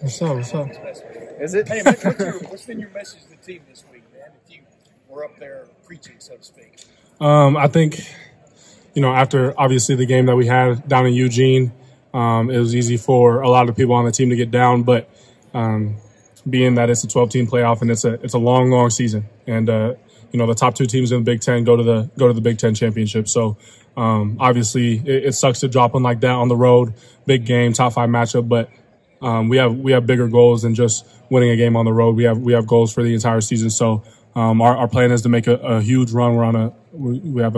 What's up? What's up? Is it? Hey, what's been your message to the team this week, man? If you were up there preaching, so to speak. I think, after obviously the game that we had down in Eugene, it was easy for a lot of people on the team to get down. But being that it's a 12-team playoff and it's a long season, and the top two teams in the Big Ten go to the Big Ten championship. So obviously it sucks to drop one like that on the road, big game, top 5 matchup, but. We have bigger goals than just winning a game on the road. We have goals for the entire season. So our plan is to make a huge run. We have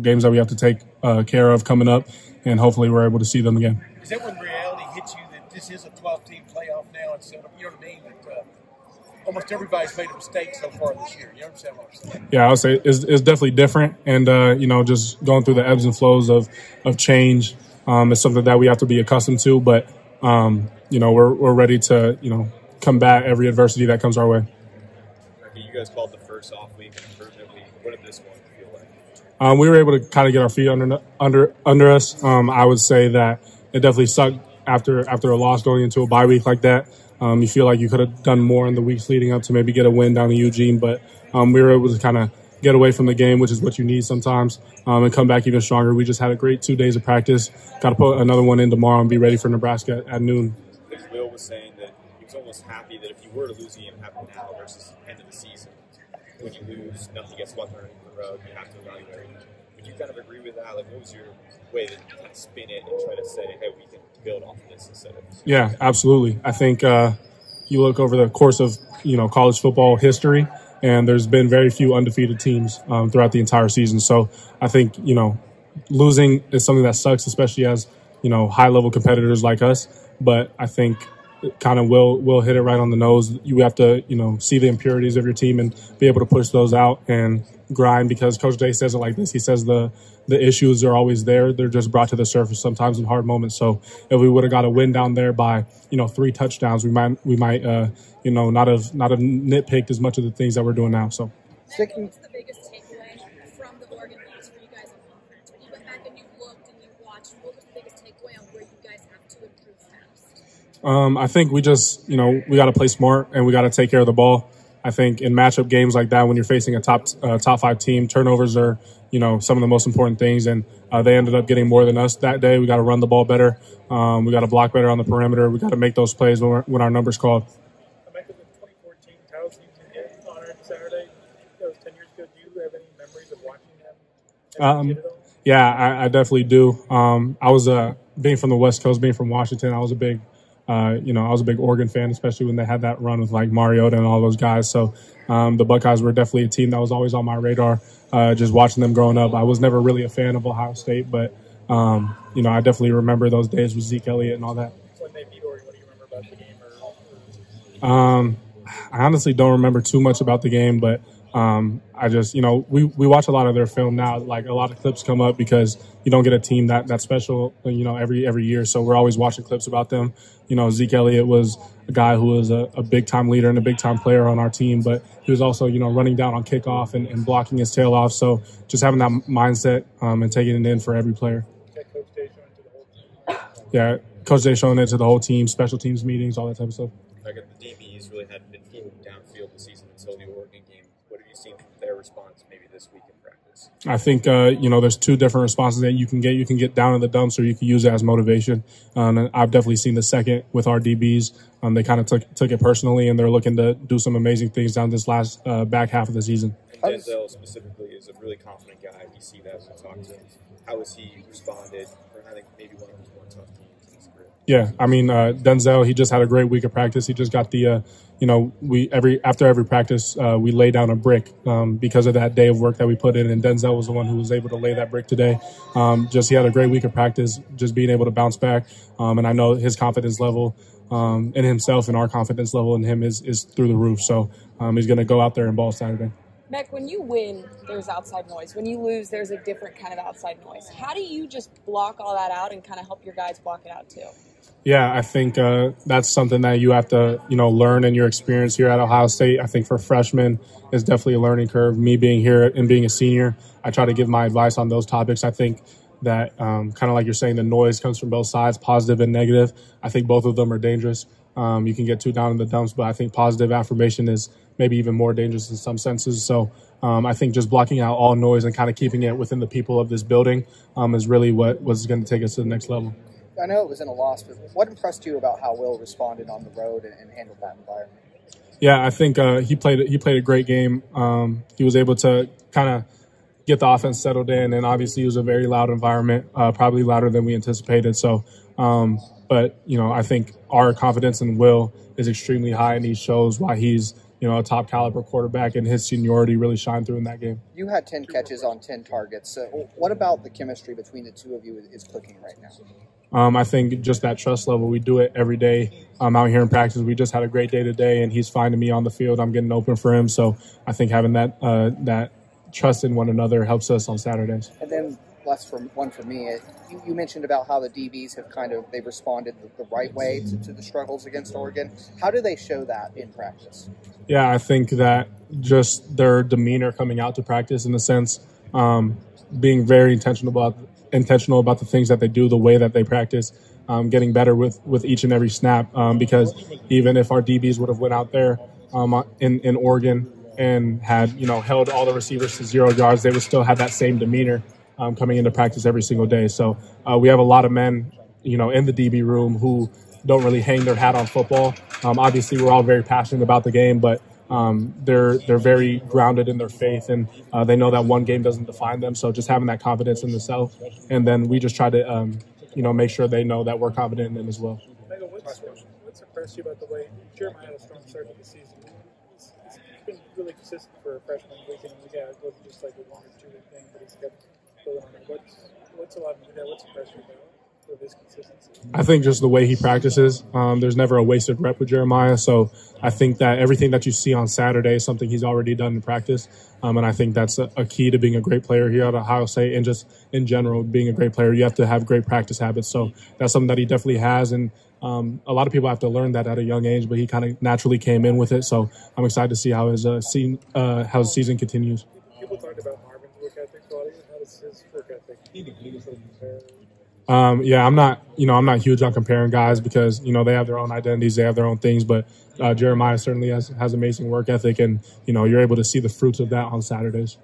games that we have to take care of coming up, and hopefully we're able to see them again. Is that when reality hits you that this is a 12-team playoff now instead of, you know what I mean? That almost everybody's made a mistake so far this year. You understand what I'm saying? Yeah, I would say it's definitely different, and just going through the ebbs and flows of change is something that we have to be accustomed to, but. We're ready to, combat every adversity that comes our way. Okay, you guys called the first off week an improvement week. What did this one feel like? We were able to kind of get our feet under us. I would say that it definitely sucked after a loss going into a bye week like that. You feel like you could have done more in the weeks leading up to maybe get a win down in Eugene, but we were able to kind of get away from the game, which is what you need sometimes, and come back even stronger. We just had a great 2 days of practice. Got to put another one in tomorrow and be ready for Nebraska at noon. Will was saying that he was almost happy that if you were to lose a game, it happened now versus the end of the season. When you lose, nothing gets swept under the rug, you have to evaluate. Would you kind of agree with that? Like, what was your way to kind of spin it and try to say, hey, we can build off of this instead of... Yeah, absolutely. I think you look over the course of, college football history, and there's been very few undefeated teams throughout the entire season. So I think, losing is something that sucks, especially as, high-level competitors like us. But I think it kind of will hit it right on the nose. You have to, see the impurities of your team and be able to push those out and grind, because Coach Day says it like this. He says the issues are always there. They're just brought to the surface sometimes in hard moments. So if we would have got a win down there by, 3 touchdowns, we might not have nitpicked as much of the things that we're doing now. So what's the biggest takeaway from the Oregon loss for you guys on offense? When you went back and you looked and you watched, what was the biggest takeaway on where you guys have to improve fast? I think we just, we got to play smart and we got to take care of the ball. I think in matchup games like that, when you're facing a top 5 team, turnovers are, some of the most important things. And they ended up getting more than us that day. We got to run the ball better. We got to block better on the perimeter. We got to make those plays when our numbers called. Emeka, the 2014 Tau season get honored Saturday. That was 10 years ago. Do you have any memories of watching them? Yeah, I definitely do. I was being from the West Coast, being from Washington, I was a big Oregon fan, especially when they had that run with like Mariota and all those guys. So the Buckeyes were definitely a team that was always on my radar. Just watching them growing up, I was never really a fan of Ohio State, but I definitely remember those days with Zeke Elliott and all that. When they beat Oregon, what do you remember about the game? I honestly don't remember too much about the game, but I just, we watch a lot of their film now. Like a lot of clips come up because you don't get a team that special, every year. So we're always watching clips about them. Zeke Elliott was a guy who was a big-time leader and a big-time player on our team, but he was also, running down on kickoff and blocking his tail off. So just having that mindset and taking it in for every player. Yeah, Coach Day showing it to the whole team, special teams meetings, all that type of stuff. The DBs really hadn't been getting downfield this season until the Oregon game. What have you seen from their response maybe this week in practice? I think, there's 2 different responses that you can get. You can get down in the dumps or you can use it as motivation. I've definitely seen the second with our DBs. They kind of took it personally, and they're looking to do some amazing things down this last back half of the season. And Denzel specifically is a really confident guy. You see that when you talk to him. How has he responded for having maybe one of his more tough games in his career? Yeah, I mean, Denzel, he just had a great week of practice. He just got the after every practice, we lay down a brick because of that day of work that we put in. And Denzel was the one who was able to lay that brick today. He had a great week of practice, just being able to bounce back. And I know his confidence level in himself and our confidence level in him is through the roof. So he's going to go out there and ball Saturday. Meg, when you win, there's outside noise. When you lose, there's a different kind of outside noise. How do you just block all that out and kind of help your guys block it out too? Yeah, I think that's something that you have to, learn in your experience here at Ohio State. I think for freshmen, it's definitely a learning curve. Me being here and being a senior, I try to give my advice on those topics. I think that kind of like you're saying, the noise comes from both sides, positive and negative. I think both of them are dangerous. You can get too down in the dumps, but I think positive affirmation is maybe even more dangerous in some senses. So I think just blocking out all noise and kind of keeping it within the people of this building is really what was going to take us to the next level. I know it was in a loss, but what impressed you about how Will responded on the road and handled that environment? Yeah, I think he played a great game. He was able to kind of get the offense settled in, and obviously it was a very loud environment, probably louder than we anticipated. So, but I think our confidence in Will is extremely high, and he shows why he's a top caliber quarterback, and his seniority really shined through in that game. You had 10 catches on 10 targets. What about the chemistry between the two of you is clicking right now? I think just that trust level. We do it every day out here in practice. We just had a great day today, and he's finding me on the field. I'm getting open for him. So I think having that trust in one another helps us on Saturdays. And then one for me, you mentioned about how the DBs have they've responded the right way to the struggles against Oregon. How do they show that in practice? Yeah, I think that just their demeanor coming out to practice, in a sense, being very intentional about the things that they do, the way that they practice, getting better with each and every snap. Because even if our DBs would have went out there in Oregon and had held all the receivers to 0 yards, they would still have that same demeanor coming into practice every single day. So we have a lot of men in the DB room who don't really hang their hat on football. Obviously, we're all very passionate about the game, but they're very grounded in their faith, and they know that one game doesn't define them. So just having that confidence in themselves, and then we just try to make sure they know that we're confident in them as well. What's impressed you about the way Jeremiah had a strong start to the season? He's been really consistent for a freshman week in and week out. It wasn't just like a 1 or 2 week thing, but he's kept building on it. What's impressed you about with his consistency? I think just the way he practices. There's never a wasted rep with Jeremiah. So I think that everything that you see on Saturday is something he's already done in practice. And I think that's a key to being a great player here at Ohio State, and just in general, being a great player, you have to have great practice habits. So that's something that he definitely has. And a lot of people have to learn that at a young age, but he kind of naturally came in with it. So I'm excited to see how his season continues. People talked about Marvin's work ethic. How does his work ethic compare? Yeah, I'm not huge on comparing guys because, they have their own identities, they have their own things, but Jeremiah certainly has amazing work ethic, and, you're able to see the fruits of that on Saturdays.